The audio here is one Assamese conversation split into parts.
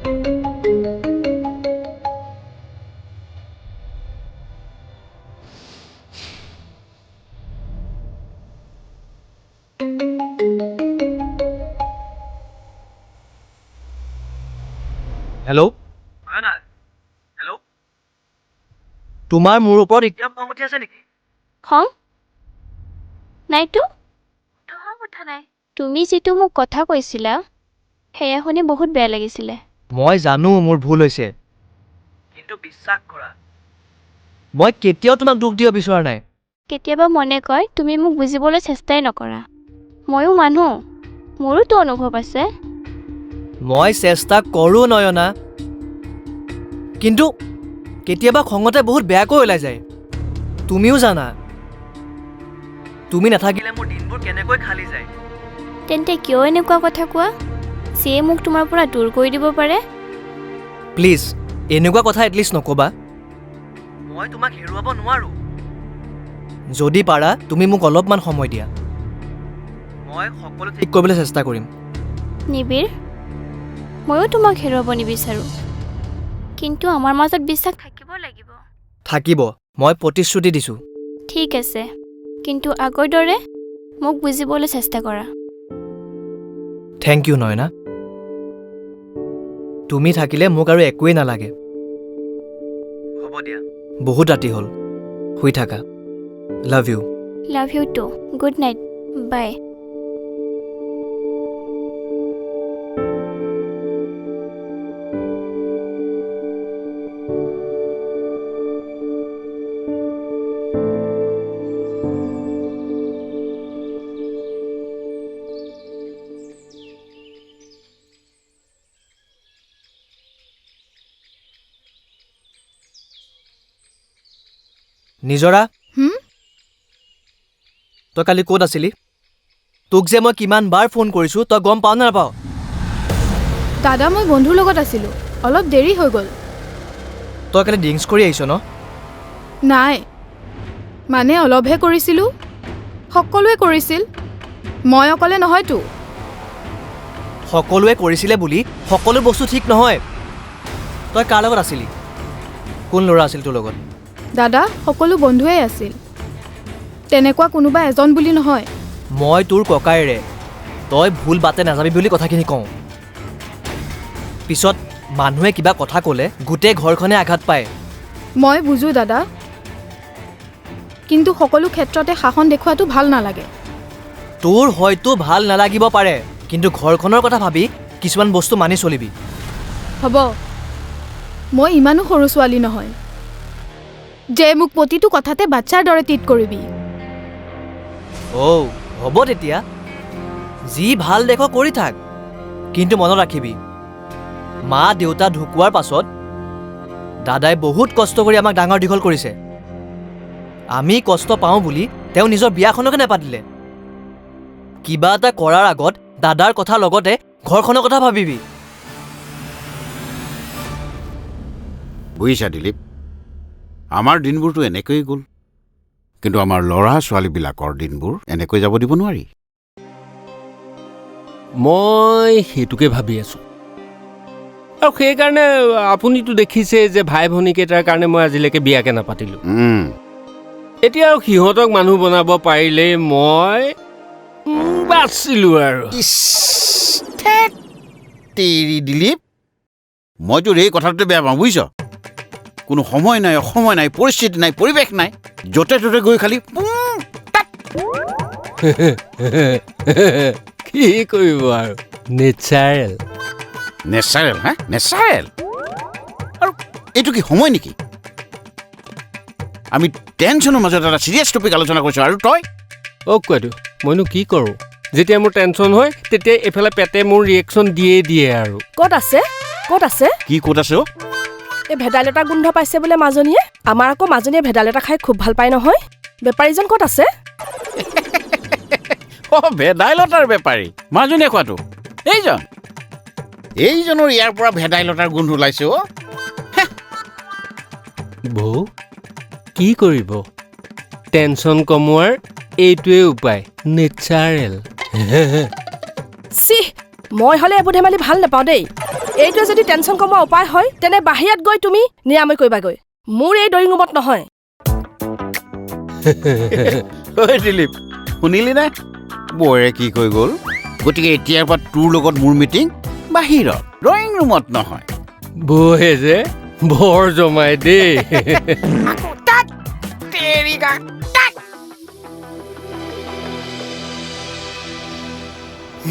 হেল্ল' হেল্ল' তোমাৰ মোৰ ওপৰত এতিয়া খং উঠি আছে নেকি? খং নাইতো, খং উঠা নাই। তুমি যিটো মোক কথা কৈছিলা সেয়া শুনি বহুত বেয়া লাগিছিলে। মই জানো মোৰ ভুল হৈছে, কিন্তু বিশ্বাস কৰা মই কেতিয়াও তোমাক দুখ দিব বিচৰা নাই। কেতিয়াবা মনে কয় তুমি মোক বুজিবলৈ চেষ্টাই নকৰা। ময়ো মানুহ, মোৰোতো অনুভৱ আছে। মই চেষ্টা কৰোঁ নয়না, কিন্তু কেতিয়াবা খঙতে বহুত বেয়াকৈ ওলাই যায়। তুমিও জানা, তুমি নাথাকিলে মোৰ দিনবোৰ কেনেকৈ খালি যায়। তেন্তে কিয় এনেকুৱা কথা কোৱা যিয়ে মোক তোমাৰ পৰা দূৰ কৰি দিব পাৰে? প্লিজ এনেকুৱা কথা এটলিষ্ট নক'বা। মই তোমাক হেৰুৱাব নোৱাৰো। যদি পাৰা তুমি মোক অলপমান সময় দিয়া, মই সকলো ঠিক কৰিবলৈ চেষ্টা কৰিম। নিবিৰ, ময়ো তোমাক হেৰুৱাব নিবিচাৰোঁ, কিন্তু আমাৰ মাজত বিশ্বাস থাকিব লাগিব। থাকিব, মই প্ৰতিশ্ৰুতি দিছোঁ। ঠিক আছে, কিন্তু আগৰ দৰে মোক বুজিবলৈ চেষ্টা কৰা। থেংক ইউ নয়না, তুমি থাকিলে মোক আৰু একোৱেই নালাগে। হ'ব দিয়া, বহুত ৰাতি হ'ল, শুই থাকা। Love you. Love you too. Good night. Bye. নিজৰা, তই কালি ক'ত আছিলি? তোক যে মই কিমান বাৰ ফোন কৰিছোঁ, তই গম পাৱ নে নাপাৱ? দাদা, মই বন্ধুৰ লগত আছিলোঁ, অলপ দেৰি হৈ গ'ল। তই কালি ড্ৰিংকছ কৰি আহিছ ন? নাই, মানে অলপহে কৰিছিলোঁ। সকলোৱে কৰিছিল, মই অকলে নহয়তো। সকলোৱে কৰিছিলে বুলি সকলো বস্তু ঠিক নহয়। তই কাৰ লগত আছিলি? কোন ল'ৰা আছিল তোৰ লগত? দাদা, সকলো বন্ধুৱেই আছিল, তেনেকুৱা কোনোবা এজন বুলি নহয়। মই তোৰ ককাইৰে, তই ভুল বাটে নাযাবি বুলি কথাখিনি কওঁ। পিছত মানুহে কিবা কথা ক'লে গোটেই ঘৰখনে আঘাত পায়। মই বুজোঁ দাদা, কিন্তু সকলো ক্ষেত্ৰতে শাসন দেখুৱাটো ভাল নালাগে। তোৰ হয়তো ভাল নালাগিব পাৰে, কিন্তু ঘৰখনৰ কথা ভাবি কিছুমান বস্তু মানি চলিবি। হ'ব, মই ইমানো সৰু ছোৱালী নহয় যে মোক প্ৰতিটো কথাতে বাচ্ছাৰ দৰে ট্ৰিট কৰিবি। হ'ব তেতিয়া, যি ভাল দেখ কৰি থাক, কিন্তু মনত ৰাখিবি, মা দেউতা ঢুকোৱাৰ পাছত দাদাই বহুত কষ্ট কৰি আমাক ডাঙৰ দীঘল কৰিছে। আমি কষ্ট পাওঁ বুলি তেওঁ নিজৰ বিয়াখনকে নেপাতিলে। কিবা এটা কৰাৰ আগত দাদাৰ কথা লগতে ঘৰখনৰ কথা ভাবিবি। বুজিছা দিলীপ, আমাৰ দিনবোৰতো এনেকৈয়ে গ'ল, কিন্তু আমাৰ ল'ৰা ছোৱালীবিলাকৰ দিনবোৰ এনেকৈ যাব দিব নোৱাৰি। মই সেইটোকে ভাবি আছোঁ, আৰু সেইকাৰণে আপুনিতো দেখিছে যে ভাই ভনীকেইটাৰ কাৰণে মই আজিলৈকে বিয়াকে নাপাতিলোঁ। এতিয়া আৰু সিহঁতক মানুহ বনাব পাৰিলেই মই বাচিলোঁ আৰু। দিলীপ, মইতো এই কথাটোতে বেয়া পাওঁ, বুজিছ? কোনো সময় নাই, অসময় নাই, পৰিস্থিতি নাই, পৰিৱেশ নাই, য'তে ত'তে গৈ খালি কি কৰিব আৰু, নেচাৰেল। নেচাৰেল? হা, নেচাৰেল? আৰু এইটো কি সময় নেকি? আমি টেনশ্যনৰ মাজত এটা চিৰিয়াছ টপিক আলোচনা কৰিছোঁ, আৰু তই কোৱাটো মইনো কি কৰোঁ? যেতিয়া মোৰ টেনশ্যন হয় তেতিয়া এইফালে পেটে মোৰ ৰিয়েকশ্যন দিয়ে আৰু। ক'ত আছে? ক'ত আছে? কি ক'ত আছে? এই ভেদাইলতা গোন্ধ পাইছে বোলে মাজনীয়ে। আমাৰ আকৌ মাজনীয়ে ভেদাইলতা খাই খুব ভাল পায় নহয়। বেপাৰীজন ক'ত আছে? ভেদাইলতাৰ বেপাৰী মাজনীয়ে কোৱাটো এইজনৰ ইয়াৰ পৰা ভেদাইলতাৰ গোন্ধ ওলাইছে। বৌ, কি কৰিব? টেনশ্যন কমোৱাৰ এইটোৱে উপায়, নেচাৰেল। চিহ, মই হ'লে এইবোৰ ধেমালি ভাল নাপাওঁ দেই। এইটোৱে যদি টেনশ্যন কমোৱা উপায় হয় তেনে বাহিৰত গৈ তুমি নিৰাময় কৰিবাগৈ মোৰ এই ড্ৰয়িং ৰুমত নহয় ঐ দিলীপ শুনিলি নে বৌৰে কি কৈ গ'ল গতিকে এতিয়াৰ পৰা তোৰ লগত মোৰ মিটিং বাহিৰত ড্ৰয়িং ৰুমত নহয় বৌহে যে বৰ জমাই দেই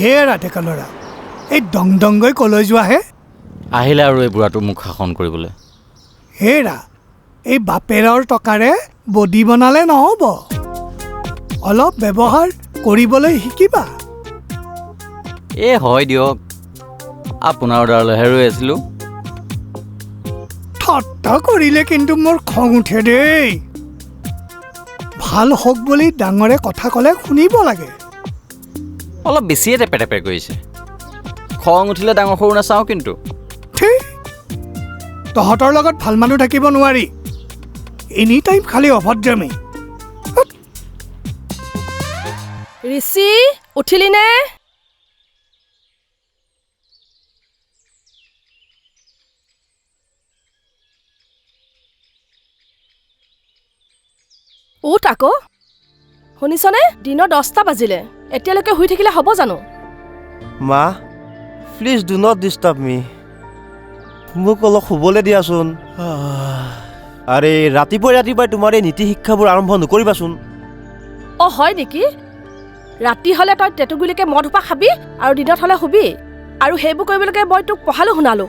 হে ৰাধেকা ল'ৰা এই দং দংগৈ কলৈ যোৱাহে আহিলে আৰু এই বুঢ়াটো মোক শাসন কৰিবলৈ হেৰা এই বাপেৰৰ টকাৰে বডি বনালে নহ'ব অলপ ব্যৱহাৰ কৰিবলৈ শিকিবা এই হয় দিয়ক আপোনাৰ অৰ্ডাৰলৈহে ৰৈ আছিলোঁ ঠট্টা কৰিলে কিন্তু মোৰ খং উঠে দেই ভাল হওক বুলি ডাঙৰে কথা ক'লে শুনিব লাগে অলপ বেছিয়ে টেপে টেপে কৰিছে খং উঠিলে ডাঙৰ সৰু নাচাওঁ কিন্তু ঠিক তহঁতৰ লগত ভাল মানুহ থাকিব নোৱাৰি এনি টাইম খালি অভদ্ৰামী ঋষি উঠিলি নে উঠ আকৌ শুনিছনে দিনৰ 10টা বাজিলে এতিয়ালৈকে শুই থাকিলে হ'ব জানো মা প্লিজ ডু নট ডিষ্টাৰ্ব মি মোক অলপ শুবলৈ দিয়াচোন আৰে ৰাতিপুৱাই তোমাৰ এই নীতি শিক্ষাবোৰ আৰম্ভ নকৰিবাচোন অ হয় নেকি ৰাতি হ'লে তই টেটুগুলিকে মদ সোপা খাবি আৰু দিনত হ'লে শুবি আৰু সেইবোৰ কৰিবলৈকে মই তোক পঢ়ালো শুনালো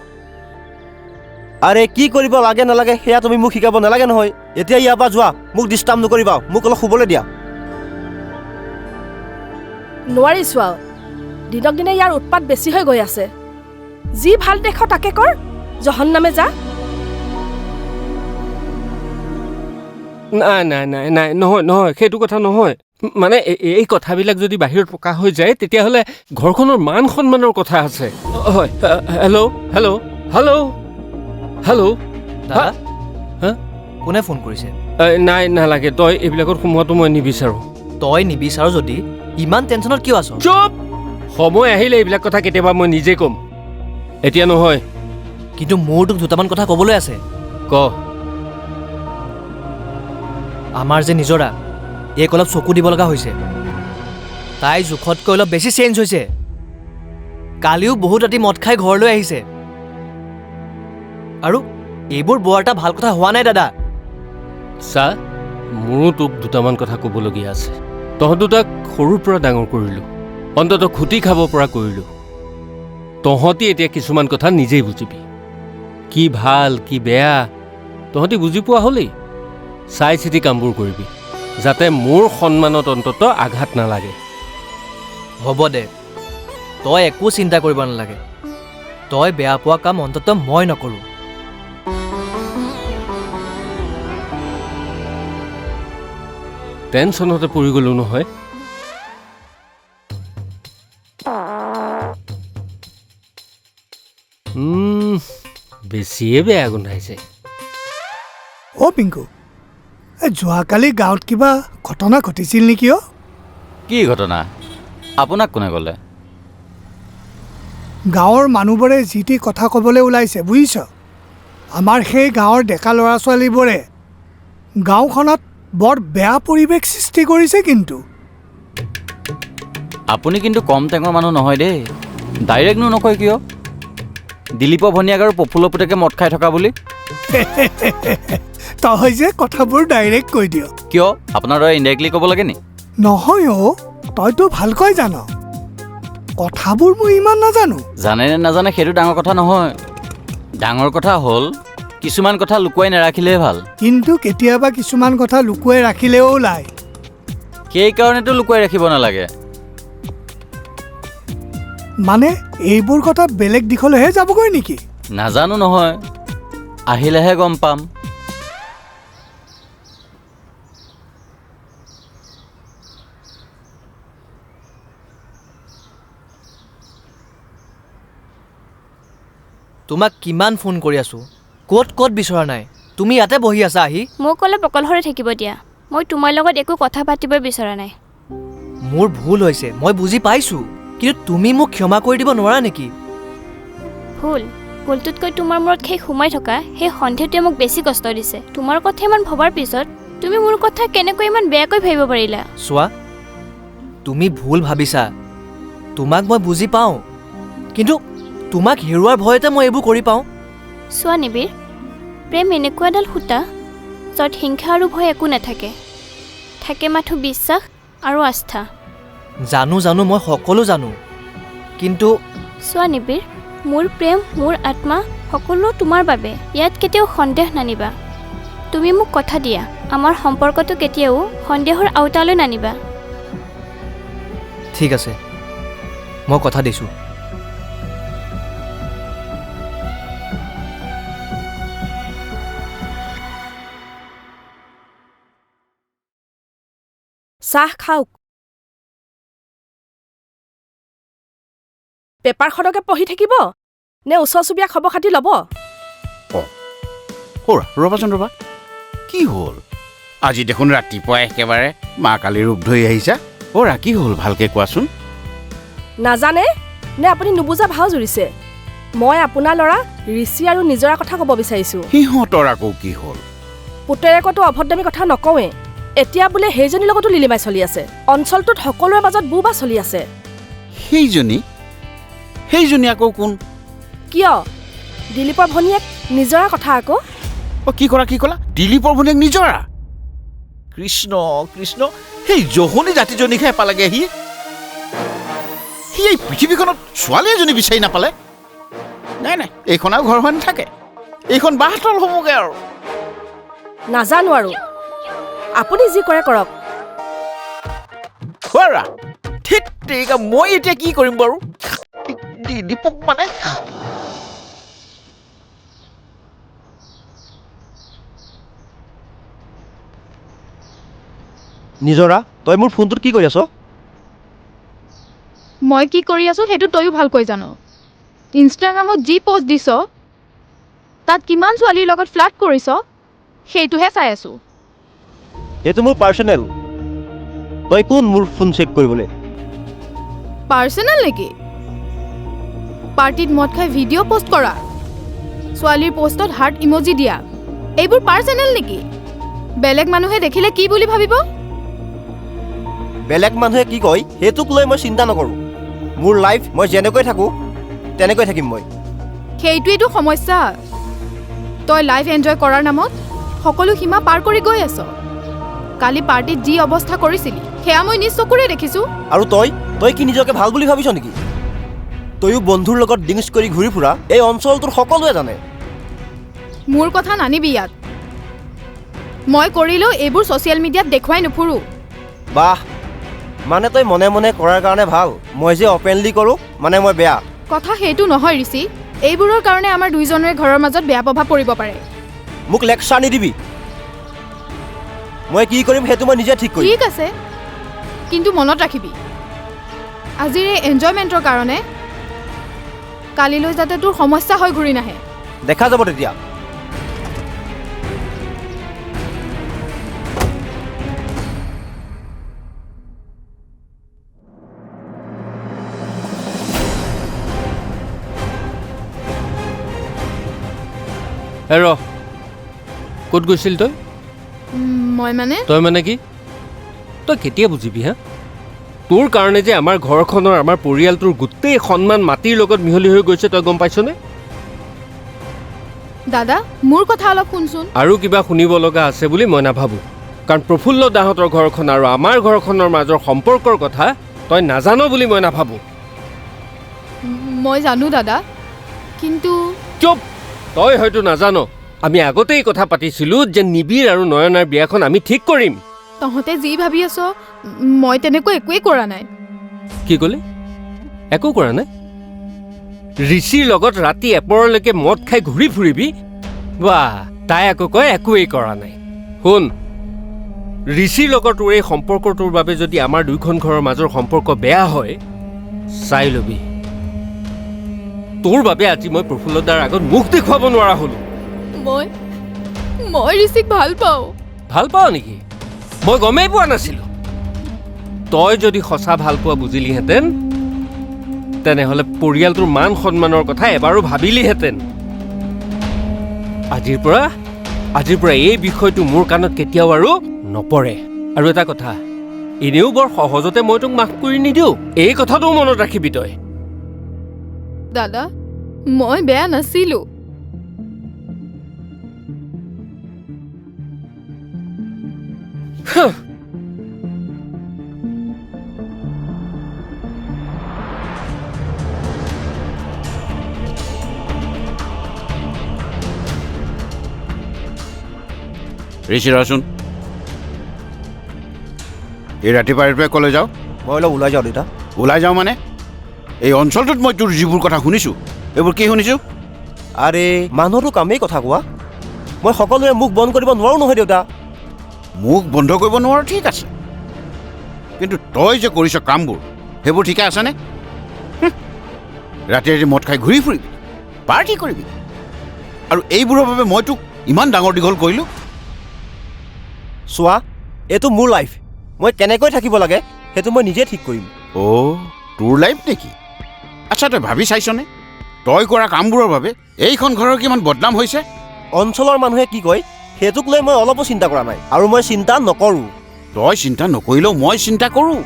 আৰে কি কৰিব লাগে নালাগে সেয়া তুমি মোক শিকাব নালাগে নহয় এতিয়া ইয়াৰ পৰা যোৱা মোক ডিষ্টাৰ্ব নকৰিবা মোক অলপ শুবলৈ দিয়া নোৱাৰিছো আৰু দিনক দিনে ইয়াৰ উৎপাত বেছি হৈ গৈ আছে যি ভাল দেখ তাকে কৰ জহন্নামে যা নাই নাই নাই নাই নহয় নহয় সেইটো কথা নহয় মানে এই কথাবিলাক যদি বাহিৰত প্ৰকাশ হৈ যায় তেতিয়াহ'লে ঘৰখনৰ মান সন্মানৰ কথা আছে হয় হেল্ল' হেল্ল' হেল্ল' হেল্ল' দাদা হা কোনে ফোন কৰিছে নাই নালাগে তই এইবিলাকত সোমোৱাটো মই নিবিচাৰোঁ তই নিবিচাৰ যদি ইমান টেনশ্যনত কিয় আছ চুপ সময় আহিলে এইবিলাক কথা কেতিয়াবা মই নিজে ক'ম এতিয়া নহয় কিন্তু মোৰ তোক দুটামান কথা ক'বলৈ আছে ক আমাৰ যে নিজৰা এক অলপ চকু দিব লগা হৈছে তাই জোখতকৈ অলপ বেছি চেঞ্জ হৈছে কালিও বহুত ৰাতি মদ খাই ঘৰলৈ আহিছে আৰু এইবোৰ বৰ এটা ভাল কথা হোৱা নাই দাদা চা মোৰো তোক দুটামান কথা ক'বলগীয়া আছে তহঁত দুটাক সৰুৰ পৰা ডাঙৰ কৰিলোঁ অন্ততঃ খুটি খাব পৰা কৰিলোঁ তহঁতি এতিয়া কিছুমান কথা নিজেই বুজিবি কি ভাল কি বেয়া তহঁতি বুজি পোৱা হ'লেই চাই চিতি কামবোৰ কৰিবি যাতে মোৰ সন্মানত অন্ততঃ আঘাত নালাগে হ'ব দে তই একো চিন্তা কৰিব নালাগে তই বেয়া পোৱা কাম অন্ততঃ মই নকৰোঁ টেনশ্যনতে পৰি গ'লোঁ নহয় বেছিয়ে বেয়া গোন্ধাইছে অ' পিংকু এই যোৱাকালি গাঁৱত কিবা ঘটনা ঘটিছিল নেকি অ' কি ঘটনা আপোনাক কোনে ক'লে গাঁৱৰ মানুহবোৰে যি টি কথা ক'বলৈ ওলাইছে বুজিছ আমাৰ সেই গাঁৱৰ ডেকা ল'ৰা ছোৱালীবোৰে গাঁওখনত বৰ বেয়া পৰিৱেশ সৃষ্টি কৰিছে কিন্তু আপুনি কিন্তু কম টেঙৰ মানুহ নহয় দেই ডাইৰেক্টনো নকয় কিয় দিলীপৰ ভনীয়েক আৰু প্ৰফুল্ল পুতেকে মদ খাই থকা বুলি তই যে কথাবোৰ ডাইৰেক্ট কৈ দিয় কিয় আপোনাৰ দৰে ইনডাইৰেক্টলি ক'ব লাগে নি নহয় অ' তইতো ভালকৈ জান কথাবোৰ মই ইমান নাজানো জানে নে নাজানে সেইটো ডাঙৰ কথা নহয় ডাঙৰ কথা হ'ল কিছুমান কথা লুকুৱাই নাৰাখিলেই ভাল কিন্তু কেতিয়াবা কিছুমান কথা লুকুৱাই ৰাখিলেও ওলায় সেইকাৰণেতো লুকুৱাই ৰাখিব নালাগে মানে এইবোৰ কথা বেলেগ দিশলৈহে যাবগৈ নেকি নাজানো নহয় আহিলেহে গম পাম তোমাক কিমান ফোন কৰি আছোঁ ক'ত ক'ত বিচৰা নাই তুমি ইয়াতে বহি আছা আহি মোক অলপ অকলশৰে থাকিব দিয়া মই তোমাৰ লগত একো কথা পাতিব বিচৰা নাই মোৰ ভুল হৈছে মই বুজি পাইছোঁ কিন্তু তুমি মোক ক্ষমা কৰি দিব নোৱাৰা নেকি ভুল ভুলটোতকৈ তোমাৰ মূৰত সেই সোমাই থকা সেই সন্দেহটোৱে মোক বেছি কষ্ট দিছে। তোমাৰ কথা ইমান ভবাৰ পিছত তুমি মোৰ কথা কেনেকৈ ইমান বেয়াকৈ ভাবিব পাৰিলা? চোৱা, তুমি ভুল ভাবিছা। তোমাক মই বুজি পাওঁ, কিন্তু তোমাক হেৰুৱাৰ ভয়তে মই এইবোৰ কৰি পাওঁ। চোৱা নিবিৰ, প্ৰেম এনেকুৱা এডাল সূতা য'ত হিংসা আৰু ভয় একো নাথাকে, থাকে মাথো বিশ্বাস আৰু আস্থা। জানো জানো, মই সকলো জানো, কিন্তু চোৱা নিবিৰ, মোৰ প্ৰেম, মোৰ আত্মা সকলো তোমাৰ বাবে। ইয়াত কেতিয়াও সন্দেহ নানিবা। তুমি মোক কথা দিয়া, আমাৰ সম্পৰ্কটো কেতিয়াও সন্দেহৰ আওতালৈ নানিবা। ঠিক আছে, মই কথা দিছোঁ। চাহ খাওক। পেপাৰখনকে পঢ়ি থাকিব নে ওচৰ চুবুৰীয়া খবৰ খাতি ল'ব? ৰ'বাচোন ৰ'বা, কি হ'ল আজি? দেখোন ৰাতিপুৱাই একেবাৰে মা কালিৰ ৰূপ ধৰি আহিছা। কি হ'ল ভালকে কোৱাচোন। নাজানে নে আপুনি নুবুজা ভাও জুৰিছে? মই আপোনাৰ ল'ৰা ঋষি আৰু নিজৰা কথা ক'ব বিচাৰিছোঁ। সিহঁতৰ আকৌ কি হ'ল? পুতেৰেকতো অভদ্ৰামী কথা নকওঁৱে। এতিয়া বোলে সেইজনীৰ লগতো লিলিমাই চলি আছে। অঞ্চলটোত সকলোৰে মাজত বুবা চলি আছে। সেইজনী আকৌ কোন? কিয়? দিলীপৰ ভনীয়েক নিজৰা কথা আকৌ। কি ক'লা? দিলীপৰ ভনীয়েক নিজৰা? কৃষ্ণ কৃষ্ণ, সেই জহনী জাতিজনীকহে পালেগে সি এই পৃথিৱীখনত ছোৱালী এজনী বিচাৰি নাপালে। নাই এইখন আৰু ঘৰ হৈ নাথাকে, এইখন বাহঁতল হ'বগে আৰু। নাজানো আৰু, আপুনি যি কৰে কৰক। ঠিক তেৰিকা, মই এতিয়া কি কৰিম বাৰু? দিলীপক মানে নিজৰা, তই মোৰ ফোনটোত কি কৰি আছ? মই কি কৰি আছোঁ সেইটো তয়ো ভালকৈ জানো। ইনষ্টাগ্ৰামত যি পষ্ট দিছ, তাত কিমান ছোৱালীৰ লগত ফ্লাৰ্ট কৰিছ, সেইটোহে চাই আছোঁ। সেইটো মোৰ পাৰ্চনেল। তই কোন মোৰ ফোন চেক কৰিবলৈ? পাৰ্চনেল নেকি? পাৰ্টিত মদ খাই ভিডিঅ' পষ্ট কৰা, ছোৱালীৰ পষ্টত হাৰ্ট ইমজি দিয়া, এইবোৰ পাৰ্চনেল নেকি? বেলেগ মানুহে দেখিলে কি বুলি ভাবিব? বেলেগ মানুহে কি কয় সেইটোক লৈ মই চিন্তা নকৰোঁ। মোৰ লাইফ মই যেনেকৈ থাকোঁ তেনেকৈ থাকিম মই। সেইটোৱেইটো সমস্যা। তই লাইফ এনজয় কৰাৰ নামত সকলো সীমা পাৰ কৰি গৈ আছ। কালি পাৰ্টিত যি অৱস্থা কৰিছিলি সেয়া মই নিজ চকুৰে দেখিছোঁ। আৰু তই কি নিজকে ভাল বুলি ভাবিছ নেকি? তয়ো বন্ধুৰ লগত ড্ৰিংকছ কৰি ঘূৰি ফুৰা এই অঞ্চলটোৰ সকলোৱে জানে। মোৰ কথা নানিবি ইয়াত। মই কৰিলেও এইবোৰ ছ'চিয়েল মিডিয়াত দেখুৱাই নুফুৰোঁ। বাহ, মানে তই মনে মনে কৰাৰ কাৰণে ভাল, মই যে অপেনলি কৰোঁ মানে মই বেয়া। কথা সেইটো নহয় ঋষি, এইবোৰৰ কাৰণে আমাৰ দুইজনৰে ঘৰৰ মাজত বেয়া প্ৰভাৱ পৰিব পাৰে। মোক লেকচাৰ নিদিবি। মই কি কৰিম সেইটো মই নিজে ঠিক কৰিম। ঠিক আছে, কিন্তু মনত ৰাখিবি, আজিৰ এই এনজয়মেণ্টৰ কাৰণে কালিলৈ যাতে তোৰ সমস্যা হৈ ঘূৰি নাহে। দেখা যাব তেতিয়া। ক'ত গৈছিল তই? মই তই মানে কি? তই কেতিয়া বুজিবি হা? তোৰ কাৰণে যে আমাৰ ঘৰখনৰ, আমাৰ পৰিয়ালটোৰ গোটেই সন্মান মাটিৰ লগত মিহলি হৈ গৈছে, তই গম পাইছনে? দাদা, মোৰ কথা অলপ শুনচোন। আৰু কিবা শুনিব লগা আছে বুলি মই নাভাবোঁ, কাৰণ প্ৰফুল্ল দাহঁতৰ ঘৰখন আৰু আমাৰ ঘৰখনৰ মাজৰ সম্পৰ্কৰ কথা তই নাজানো বুলি মই নাভাবোঁ। মই জানো দাদা, কিন্তু চুপ! তই হয়তো নাজানো, আমি আগতেই কথা পাতিছিলোঁ যে নিবিৰ আৰু নয়নাৰ বিয়াখন আমি ঠিক কৰিম। তহঁতে যি ভাবি আছ, মই তেনেকৈ একোৱেই কৰা নাই। কি ক'লে? একো কৰা নাই? ঋষিৰ লগত ৰাতি এপৰলৈকে মদ খাই ঘূৰি ফুৰিবি? বাহ, তাই আকৌ কয় একোৱেই কৰা নাই। শুন, ঋষিৰ লগত তোৰ এই সম্পৰ্কটোৰ বাবে যদি আমাৰ দুইখন ঘৰৰ মাজৰ সম্পৰ্ক বেয়া হয়, চাই ল'বি তোৰ বাবে আজি মই প্ৰফুল্লদাৰ আগত মুখ দেখুৱাব নোৱাৰা হ'লো। মই ঋষিক ভাল পাওঁ। ভাল পাওঁ নেকি? মই গমেই পোৱা নাছিলোঁ। তই যদি সঁচা ভাল পোৱা বুজিলিহেঁতেন তেনেহ'লে পৰিয়ালটোৰ মান সন্মানৰ কথা এবাৰো ভাবিলিহেঁতেন। আজিৰ পৰা এই বিষয়টো মোৰ কাণত কেতিয়াও আৰু নপৰে। আৰু এটা কথা, এনেও বৰ সহজতে মই তোক মাফ কৰি নিদিওঁ, এই কথাটো মনত ৰাখিবি তই। দাদা মই বেয়া নাছিলো। ঋষি ৰচোন, এই ৰাতিপুৱাই ক'লৈ যাওঁ? মই অলপ ওলাই যাওঁ দেউতা। ওলাই যাওঁ মানে? এই অঞ্চলটোত মই তোৰ যিবোৰ কথা শুনিছোঁ, এইবোৰ কি শুনিছোঁ? আৰে মানুহটো কামেই কথা কোৱা। মই সকলোৰে মুখ বন্ধ কৰিব নোৱাৰোঁ নহয় দেউতা। মুখ বন্ধ কৰিব নোৱাৰ, ঠিক আছে, কিন্তু তই যে কৰিছ কামবোৰ, সেইবোৰ ঠিকে আছেনে? ৰাতি ৰাতি মদ খাই ঘূৰি ফুৰিবি, পাৰ্টি কৰিবি, আৰু এইবোৰৰ বাবে মই তোক ইমান ডাঙৰ দীঘল কৰিলোঁ। চোৱা, এইটো মোৰ লাইফ। মই কেনেকৈ থাকিব লাগে সেইটো মই নিজে ঠিক কৰিম। অ' তোৰ লাইফ নেকি? আচ্ছা, তই ভাবি চাইছনে তই কৰা কামবোৰৰ বাবে এইখন ঘৰৰ কিমান বদনাম হৈছে? অঞ্চলৰ মানুহে কি কয় সেইটোক লৈ মই অলপো চিন্তা কৰা নাই, আৰু মই চিন্তা নকৰোঁ। তই চিন্তা নকৰিলেও মই চিন্তা কৰোঁ।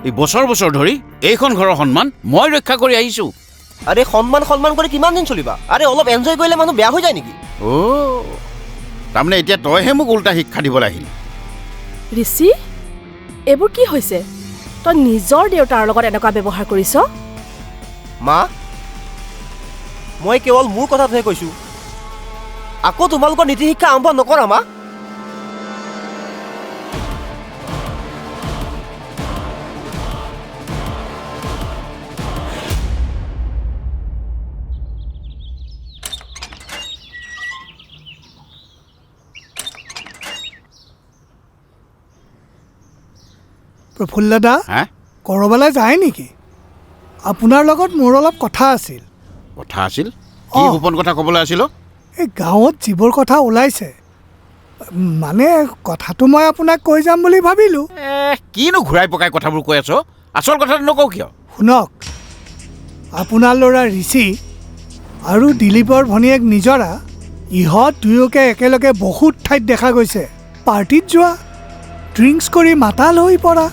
এই বছৰ বছৰ ধৰি এইখন ঘৰৰ সন্মান মই ৰক্ষা কৰি আহিছোঁ। আৰে সন্মান কৰি কিমান দিন চলিবা? আৰে অলপ এনজয় কৰিলে মানুহ বেয়া হৈ যায় নেকি? অ' তাৰমানে এতিয়া তইহে মোক উল্টা শিক্ষা দিবলৈ আহিলি। ঋষি, এইবোৰ কি হৈছে? তই নিজৰ দেউতাৰ লগত এনেকুৱা ব্যৱহাৰ কৰিছ? মা, মই কেৱল মোৰ কথাটোহে কৈছোঁ। আকৌ তোমালোকৰ নীতি শিক্ষা আৰম্ভ নকৰা মা। প্ৰফুল্ল দা, হা? ক'ৰবালৈ যায় নেকি? আপোনাৰ লগত মোৰ অলপ কথা আছিল। কথা আছিল? কি গোপন কথা ক'বলৈ আছিল? এই গাঁৱত যিবোৰ কথা ওলাইছে, মানে কথাটো মই আপোনাক কৈ যাম বুলি ভাবিলোঁ। কিনো ঘূৰাই পকাই কথাবোৰ কৈ আছ? আচল কথাটো নকওঁ কিয়? শুনক, আপোনাৰ ল'ৰা ঋষি আৰু দিলীপৰ ভনীয়েক নিজৰা, ইহঁত দুয়োকে একেলগে বহুত ঠাইত দেখা গৈছে। পাৰ্টিত যোৱা, ড্ৰিংকছ কৰি মাতাল হৈ পৰা।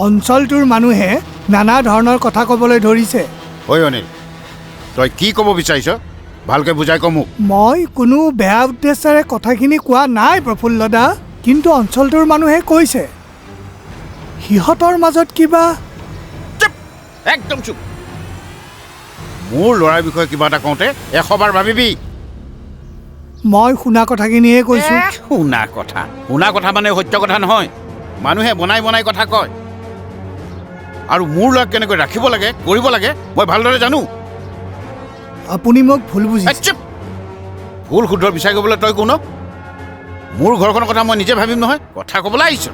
অঞ্চলটোৰ মানুহে নানা ধৰণৰ কথা ক'বলৈ ধৰিছে। ঐ অনিল, তই কি ক'ব বিচাৰিছ? ভালকৈ বুজাই ক মোক। মই কোনো বেয়া উদ্দেশ্যেৰে কথাখিনি কোৱা নাই প্ৰফুল্ল দা, কিন্তু অঞ্চলটোৰ মানুহে কৈছে সিহঁতৰ মাজত কিবা। চুপ, একদম চুপ। মোৰ ল'ৰাৰ বিষয়ে কিবা এটা কওঁতে 100 বাৰ ভাবিবি। মই শুনা কথাখিনিহে কৈছোঁ। শুনা কথা মানে সত্য কথা নহয়। মানুহে বনাই বনাই কথা কয়, আৰু মোৰ ল'ৰাক কেনেকৈ ৰাখিব লাগে, কৰিব লাগে মই ভালদৰে জানো। আপুনি মোক ভুল বুজিছে। চুপ, ভুল শুদ্ধ বিচাৰ কৰিবলৈ তই কোন? মোৰ ঘৰখনৰ কথা মই নিজে ভাবিম নহয়, কথা ক'বলৈ আহিছ।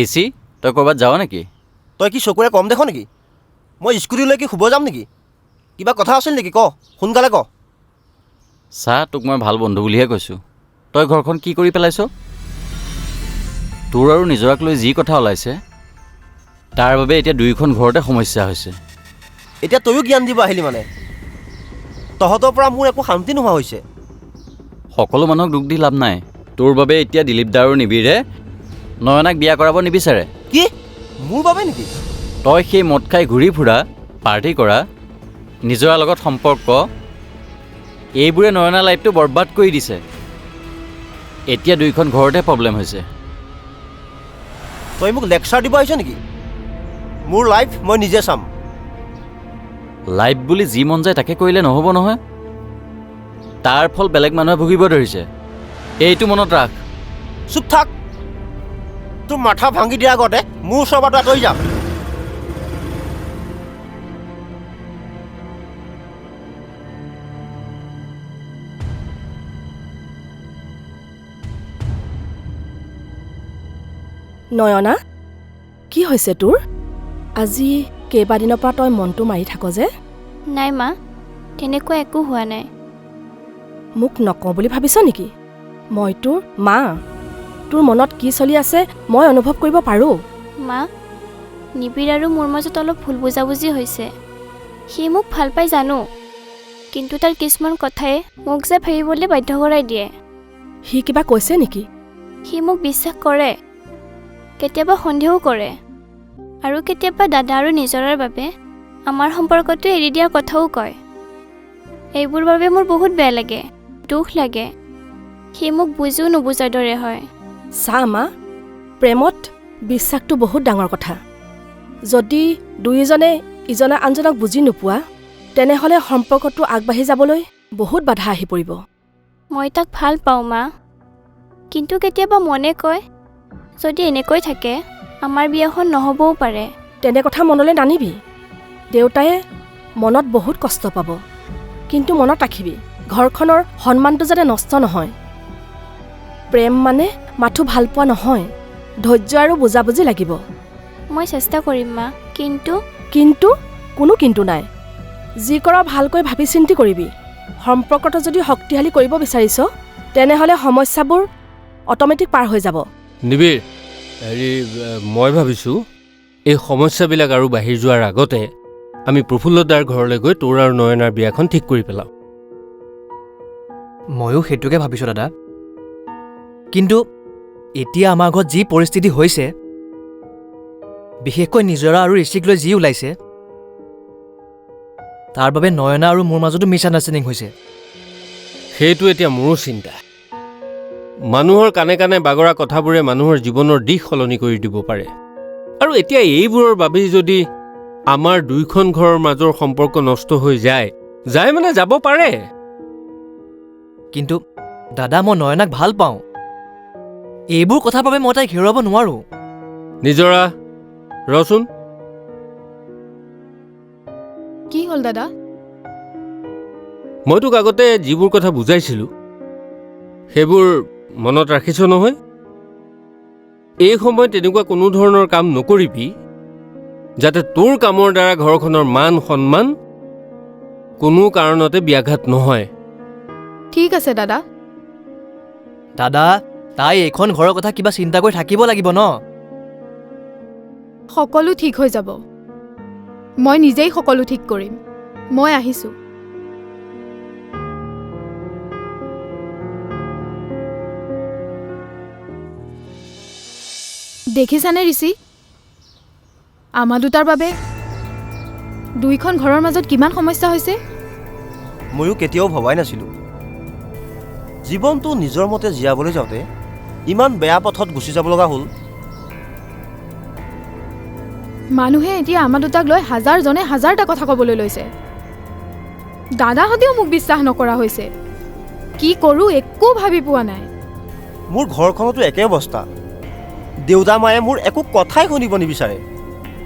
ঋষি, তই ক'ৰবাত যাৱ নেকি? তই কি চকুৰে কম দেখ নেকি? মই স্কুটিলৈ কি শুব যাম নেকি? কিবা কথা আছিল নেকি? ক, সোনকালে ক। চা, তোক মই ভাল বন্ধু বুলিহে কৈছোঁ। তই ঘৰখন কি কৰি পেলাইছ? তোৰ আৰু নিজৰাক লৈ যি কথা ওলাইছে, তাৰ বাবে এতিয়া দুয়োখন ঘৰতে সমস্যা হৈছে। এতিয়া তয়ো জ্ঞান দিব আহিলি মানে? তহঁতৰ পৰা মোৰ একো শান্তি নোহোৱা হৈছে। সকলো মানুহক দুখ দি লাভ নাই। তোৰ বাবে এতিয়া দিলীপ দা আৰু নিবিৰে নয়নাক বিয়া কৰাব নিবিচাৰে। কি? মোৰ বাবে নেকি? তই সেই মদ খাই ঘূৰি ফুৰা, পাৰ্টি কৰা, নিজৰাৰ লগত সম্পৰ্ক, এইবোৰে নয়নাৰ লাইফটো বৰবাদ কৰি দিছে। এতিয়া দুইখন ঘৰতে প্ৰব্লেম হৈছে। তই মোক লেকচাৰ দিব আহিছ নেকি? মোৰ লাইফ মই নিজে চাম। লাইফ বুলি যি মন যায় তাকে কৰিলে নহ'ব নহয়। তাৰ ফল বেলেগ মানুহে ভুগিব ধৰিছে, এইটো মনত ৰাখ। চুপ থাক। তোৰ মাথা ভাঙি দিয়াৰ আগতে মোৰ ওচৰৰ পৰা আঁতৰি যাম। নয়না, কি হৈছে তোৰ? আজি কেইবাদিনৰ পৰা তই মনটো মাৰি থাক যে? নাই মা, তেনেকুৱা একো হোৱা নাই। মোক নকওঁ বুলি ভাবিছ নেকি? মই তোৰ মা। তোৰ মনত কি চলি আছে মই অনুভৱ কৰিব পাৰোঁ। মা, নিবিড় আৰু মোৰ মাজত অলপ ভুল বুজাবুজি হৈছে। সি মোক ভাল পাই জানো, কিন্তু তাৰ কিছুমান কথাই মোক যে ভাবিবলৈ বাধ্য কৰাই দিয়ে। সি কিবা কৈছে নেকি? সি মোক বিশ্বাস কৰে, কেতিয়াবা সন্দেহও কৰে, আৰু কেতিয়াবা দাদা আৰু নিজৰাৰ বাবে আমাৰ সম্পৰ্কটো এৰি দিয়াৰ কথাও কয়। এইবোৰ বাবে মোৰ বহুত বেয়া লাগে, দুখ লাগে। সি মোক বুজিও নুবুজাৰ দৰে হয়। চা মা, প্ৰেমত বিশ্বাসটো বহুত ডাঙৰ কথা। যদি দুয়োজনে ইজনে আনজনক বুজি নোপোৱা, তেনেহ'লে সম্পৰ্কটো আগবাঢ়ি যাবলৈ বহুত বাধা আহি পৰিব। মই তাক ভাল পাওঁ মা, কিন্তু কেতিয়াবা মনে কয় যদি এনেকৈ থাকে আমাৰ বিয়াখন নহ'বও পাৰে। তেনে কথা মনলৈ নানিবি। দেউতায়ে মনত বহুত কষ্ট পাব, কিন্তু মনত ৰাখিবি ঘৰখনৰ সন্মানটো যাতে নষ্ট নহয়। প্ৰেম মানে মাথো ভাল পোৱা নহয়, ধৈৰ্য আৰু বুজাবুজি লাগিব। মই চেষ্টা কৰিম মা, কিন্তু কোনো কিন্তু নাই। যি কৰ ভালকৈ ভাবি চিন্তি কৰিবি। সম্পৰ্কটো যদি শক্তিশালী কৰিব বিচাৰিছ, তেনেহ'লে সমস্যাবোৰ অট'মেটিক পাৰ হৈ যাব। নিবিড়, মই ভাবিছোঁ এই সমস্যাবিলাক আৰু বাঢ়ি যোৱাৰ আগতে আমি প্ৰফুল্লদাৰ ঘৰলৈ গৈ তোৰ আৰু নয়নাৰ বিয়াখন ঠিক কৰি পেলাওঁ। ময়ো সেইটোকে ভাবিছোঁ দাদা, কিন্তু এতিয়া আমাৰ ঘৰত যি পৰিস্থিতি হৈছে, বিশেষকৈ নিজৰা আৰু ঋষিক লৈ যি ওলাইছে, তাৰ বাবে নয়না আৰু মোৰ মাজতো মিছআণ্ডাৰষ্টেণ্ডিং হৈছে। সেইটো এতিয়া মোৰো চিন্তা। মানুহৰ কাণে কাণে বাগৰা কথাবোৰে মানুহৰ জীৱনৰ দিশ সলনি কৰি দিব পাৰে, আৰু এতিয়া এইবোৰৰ বাবেই যদি আমাৰ দুইখন ঘৰৰ মাজৰ সম্পৰ্ক নষ্ট হৈ যায় মানে যাব পাৰে। কিন্তু দাদা, মই নয়নাক ভাল পাওঁ। এইবোৰ কথাৰ বাবে মই তাইক হেৰুৱাব নোৱাৰোঁ। নিজৰা, ৰচোন। কি হ'ল দাদা? মই তোক আগতে যিবোৰ কথা বুজাইছিলোঁ সেইবোৰ মনত ৰাখিছ নহয়? এই সময়ত তেনেকুৱা কোনো ধৰণৰ কাম নকৰিবি যাতে তোৰ কামৰ দ্বাৰা ঘৰখনৰ মান সন্মান কোনো কাৰণতে ব্যাঘাত নহয়। ঠিক আছে দাদা। দাদা, তাই এইখন ঘৰৰ কথা কিবা চিন্তা কৰি থাকিব লাগিব ন? সকলো ঠিক হৈ যাব। মই নিজেই সকলো ঠিক কৰিম। মই আহিছোঁ। দেখিছানে ঋষি, আমাৰ দুটাৰ বাবে দুইখন ঘৰৰ মাজত কিমান সমস্যা হৈছে? ময়ো কেতিয়াও ভবাই নাছিলোঁ জীৱনটো নিজৰ মতে জীয়াবলৈ যাওঁতে ইমান বেয়া পথত গুচি যাব লগা হ'ল। মানুহে এতিয়া আমাৰ দুটাক লৈ হাজাৰজনে হাজাৰটা কথা ক'বলৈ লৈছে। দাদাহঁতেও মোক বিশ্বাস নকৰা হৈছে। কি কৰোঁ একো ভাবি পোৱা নাই। মোৰ ঘৰখনতো একে অৱস্থা। দেউতা মায়ে মোৰ একো কথাই শুনিব নিবিচাৰে।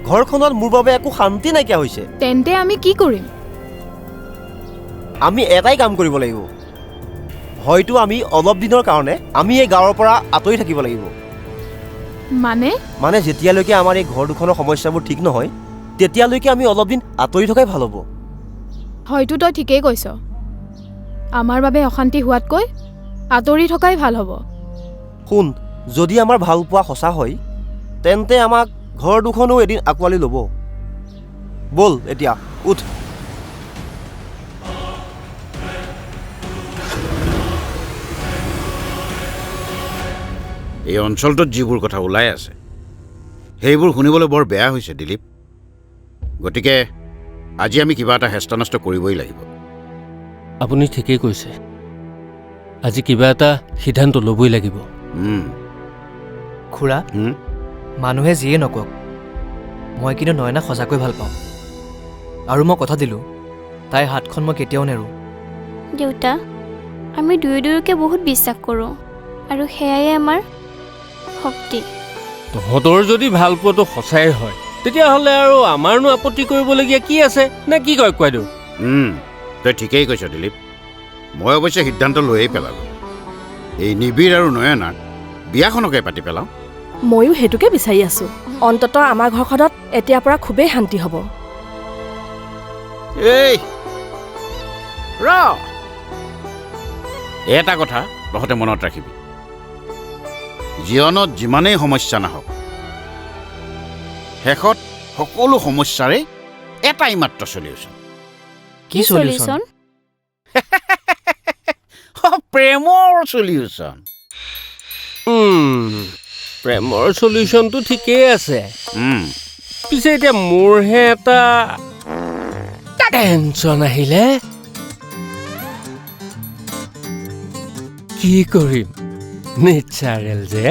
ঘৰখনত মোৰ বাবে একো শান্তি নাইকিয়া হৈছে। তেন্তে আমি কি কৰিম? আমি এটাই কাম কৰিব লাগিব। হয়তো আমি অলপ দিনৰ কাৰণে আমি এই গাঁৱৰ পৰা আঁতৰি থাকিব লাগিব। মানে যেতিয়ালৈকে আমাৰ এই ঘৰ দুখনৰ সমস্যাবোৰ ঠিক নহয়, তেতিয়ালৈকে আমি অলপ দিন আঁতৰি থকাই ভাল হ'ব। হয়তো তই ঠিকেই কৈছ। আমাৰ বাবে অশান্তি হোৱাতকৈ আঁতৰি থকাই ভাল হ'ব। শুন, যদি আমাৰ ভাল পোৱা সঁচা হয়, তেন্তে আমাক ঘৰ দুখনো এদিন আঁকোৱালি ল'ব। ব'ল এতিয়া উঠ। এই অঞ্চলটোত যিবোৰ কথা ওলাই আছে সেইবোৰ শুনিবলৈ বৰ বেয়া হৈছে দিলীপ। গতিকে আজি আমি কিবা এটা হেষ্টানষ্ট কৰিবই লাগিব। আপুনি ঠিকেই কৈছে, আজি কিবা এটা সিদ্ধান্ত ল'বই লাগিব। খুৰা, মানুহে যিয়ে নকওক, মই কিন্তু নয়নাক সঁচাকৈ ভাল পাওঁ। আৰু মই কথা দিলোঁ, তাইৰ হাতখন মই কেতিয়াও নেৰোঁ। দেউতা, আমি দুয়োকে বহুত বিশ্বাস কৰোঁ, আৰু সেয়াই আমাৰ শক্তি। তহঁতৰ যদি ভাল পোৱাটো সঁচাই হয়, তেতিয়াহ'লে আৰু আমাৰনো আপত্তি কৰিবলগীয়া কি আছে, নে কি কয় কোৱাইদেউ? তই ঠিকেই কৈছ দিলীপ। মই অৱশ্যে সিদ্ধান্ত লৈয়ে পেলালোঁ। এই নিবিড় আৰু নয়নাক বিয়াখনকে পাতি পেলাওঁ। ময়ো সেইটোকে বিচাৰি আছোঁ। অন্ততঃ আমাৰ ঘৰখনত এতিয়াৰ পৰা খুবেই শান্তি হ'ব। এই এটা কথা তহঁতে মনত ৰাখিবি, জীৱনত যিমানেই সমস্যা নাহক শেষত সকলো সমস্যাৰে এটাই মাত্ৰ চলিউশ্যন কি solution? প্ৰেমৰ চলিউশ্যন প্ৰেমৰ চলিউশ্যনটো ঠিকেই আছে পিছে এতিয়া মোৰহে এটা টেনশ্যন আহিলে কি কৰিম নেচাৰেল যে